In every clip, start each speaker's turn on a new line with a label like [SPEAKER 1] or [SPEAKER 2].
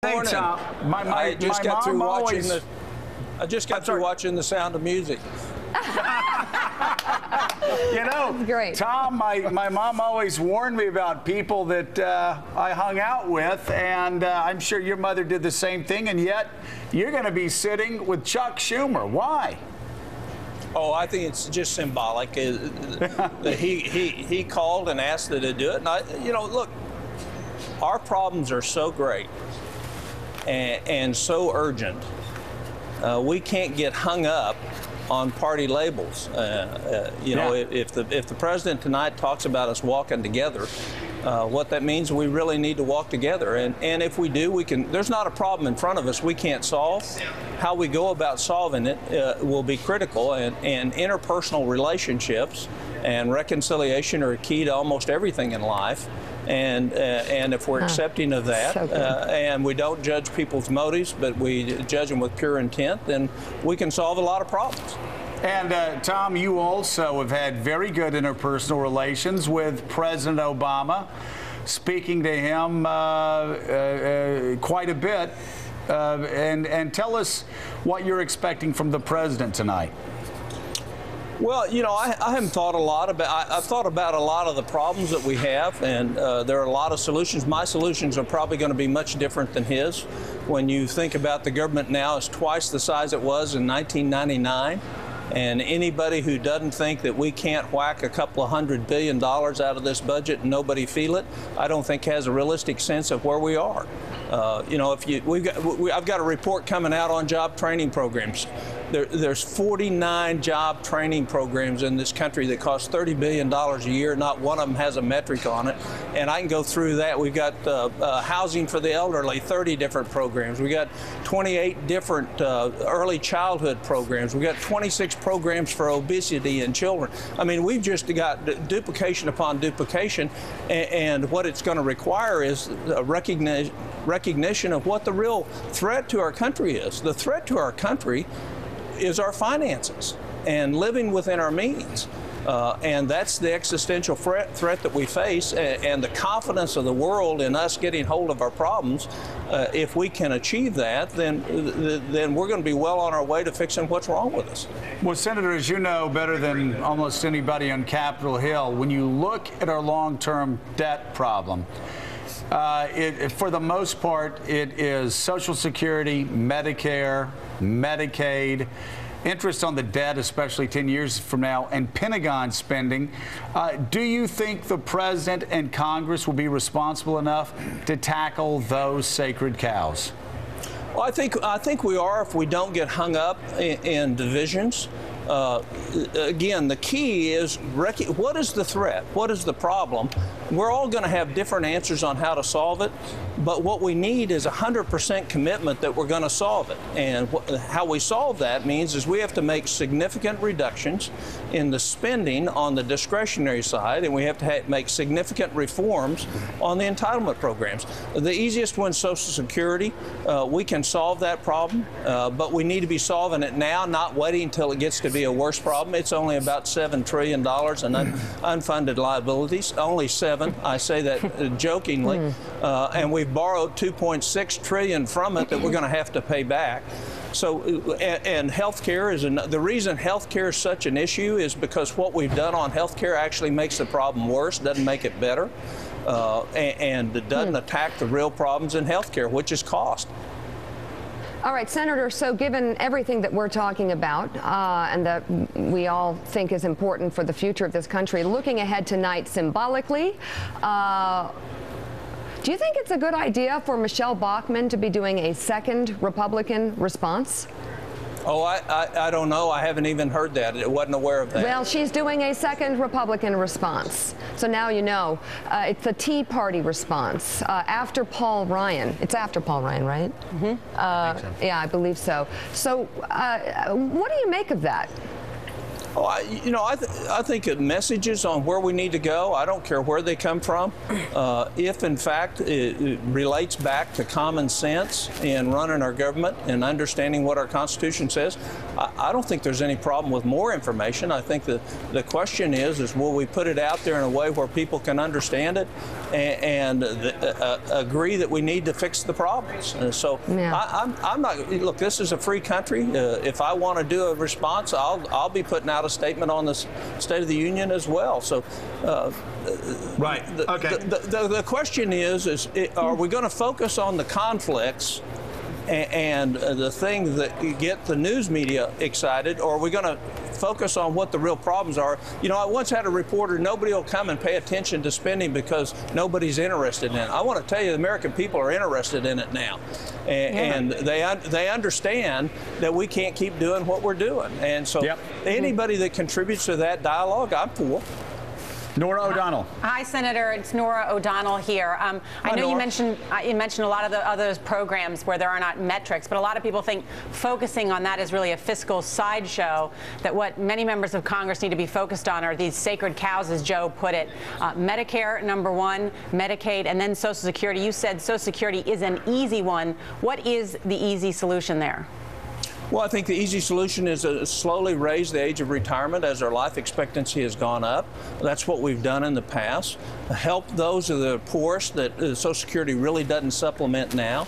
[SPEAKER 1] Hey, Tom.
[SPEAKER 2] I just got through watching the. I just got through watching The Sound of Music.
[SPEAKER 1] You know,
[SPEAKER 3] great.
[SPEAKER 1] Tom, my mom always warned me about people that I hung out with, and I'm sure your mother did the same thing, and yet you're going to be sitting with Chuck Schumer. Why?
[SPEAKER 2] Oh, I think it's just symbolic. He called and asked her to do it, and look, our problems are so great and so urgent. We can't get hung up on party labels. If the president tonight talks about us walking together, what that means, we really need to walk together. And if we do, we can. There's not a problem in front of us we can't solve. How we go about solving it will be critical. And interpersonal relationships and reconciliation are key to almost everything in life. And if we're accepting of that, and we don't judge people's motives, but we judge them with pure intent, then we can solve a lot of problems.
[SPEAKER 1] And Tom, you also have had very good interpersonal relations with President Obama, speaking to him quite a bit. And tell us what you're expecting from the president tonight.
[SPEAKER 2] Well, I haven't thought a lot about. I've thought about a lot of the problems that we have, and there are a lot of solutions. My solutions are probably going to be much different than his. When you think about the government now, it's twice the size it was in 1999. And anybody who doesn't think that we can't whack a couple of $100 billion out of this budget and nobody feel it, I don't think has a realistic sense of where we are. I've got a report coming out on job training programs. There's 49 job training programs in this country that cost $30 billion a year. Not one of them has a metric on it. And I can go through that. We've got housing for the elderly, 30 different programs. We got 28 different early childhood programs. We got 26 programs for obesity in children. I mean, we've just got duplication upon duplication. And what it's going to require is a recognition of what the real threat to our country is. The threat to our country is our finances and living within our means. And that's the existential threat that we face, and the confidence of the world in us getting hold of our problems. If we can achieve that, then we're going to be well on our way to fixing what's wrong with us.
[SPEAKER 1] Well, Senator, as you know better than almost anybody on Capitol Hill, when you look at our long-term debt problem, for the most part, it is Social Security, Medicare, Medicaid, interest on the debt, especially 10 years from now, and Pentagon spending. Do you think the president and Congress will be responsible enough to tackle those sacred cows?
[SPEAKER 2] Well, I think we are if we don't get hung up in divisions. Again, the key is what is the threat? What is the problem? We're all going to have different answers on how to solve it, but what we need is 100% commitment that we're going to solve it. And how we solve that means is we have to make significant reductions in the spending on the discretionary side, and we have to make significant reforms on the entitlement programs. The easiest one is Social Security. We can solve that problem, but we need to be solving it now, not waiting until it gets to be a worse problem. It's only about $7 trillion in unfunded liabilities, only 7. I say that jokingly, and we've borrowed $2.6 trillion from it that we're going to have to pay back. So, and health care is the reason health care is such an issue is because what we've done on health care actually makes the problem worse, doesn't make it better, and it doesn't attack the real problems in health care, which is cost.
[SPEAKER 3] All right, Senator, so given everything that we're talking about and that we all think is important for the future of this country, looking ahead tonight symbolically, do you think it's a good idea for Michelle Bachmann to be doing a second Republican response?
[SPEAKER 2] Oh, I don't know. I haven't even heard that. I wasn't aware of that.
[SPEAKER 3] Well, she's doing a second Republican response. So now you know. It's the Tea Party response after Paul Ryan. It's after Paul Ryan, right? Mm-hmm. Yeah, I believe so. So what do you make of that?
[SPEAKER 2] Oh, I think messages on where we need to go, I don't care where they come from. If, in fact, it relates back to common sense in running our government and understanding what our Constitution says, I don't think there's any problem with more information. I think that the question is will we put it out there in a way where people can understand it? and agree that we need to fix the problems. So I'm not, look, this is a free country. If I want to do a response, I'll be putting out a statement on the State of the Union as well. So
[SPEAKER 1] right. Okay.
[SPEAKER 2] The question is are we going to focus on the conflicts and the thing that get the news media excited, or are we going to focus on what the real problems are? You know, I once had a reporter, nobody will come and pay attention to spending because nobody's interested in it. I want to tell you, the American people are interested in it now. And they understand that we can't keep doing what we're doing. And so anybody that contributes to that dialogue, I'm for.
[SPEAKER 1] Nora O'Donnell.
[SPEAKER 4] Hi, Senator. It's Nora O'Donnell here. I know you mentioned a lot of the other programs where there are not metrics, but a lot of people think focusing on that is really a fiscal sideshow, that what many members of Congress need to be focused on are these sacred cows, as Joe put it. Medicare, number one, Medicaid, and then Social Security. You said Social Security is an easy one. What is the easy solution there?
[SPEAKER 2] Well, I think the easy solution is to slowly raise the age of retirement as our life expectancy has gone up. That's what we've done in the past. Help those of the poorest that Social Security really doesn't supplement now.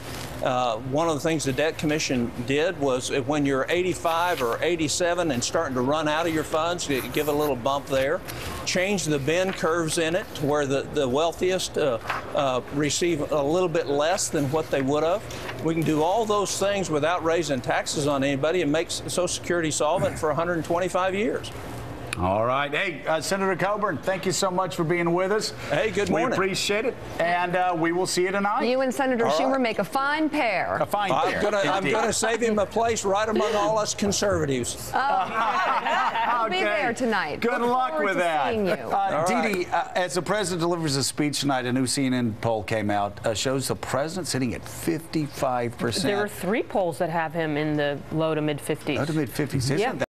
[SPEAKER 2] One of the things the Debt Commission did was when you're 85 or 87 and starting to run out of your funds, give a little bump there. Change the bend curves in it to where the wealthiest receive a little bit less than what they would have. We can do all those things without raising taxes on anybody and make Social Security solvent for 125 years.
[SPEAKER 1] All right. Hey, Senator Coburn, thank you so much for being with us.
[SPEAKER 2] Hey, good morning.
[SPEAKER 1] We appreciate it, and we will see you tonight.
[SPEAKER 3] You and Senator Schumer make a fine pair.
[SPEAKER 1] A fine pair.
[SPEAKER 2] I'm gonna save him a place right among all us conservatives.
[SPEAKER 3] I'll be there tonight.
[SPEAKER 1] Good luck with that.
[SPEAKER 3] Seeing you.
[SPEAKER 1] Dee Dee, as the president delivers a speech tonight, a new CNN poll came out, shows the president sitting at 55%.
[SPEAKER 5] There are 3 polls that have him in the low to mid 50s.
[SPEAKER 1] Low to mid 50s. Isn't that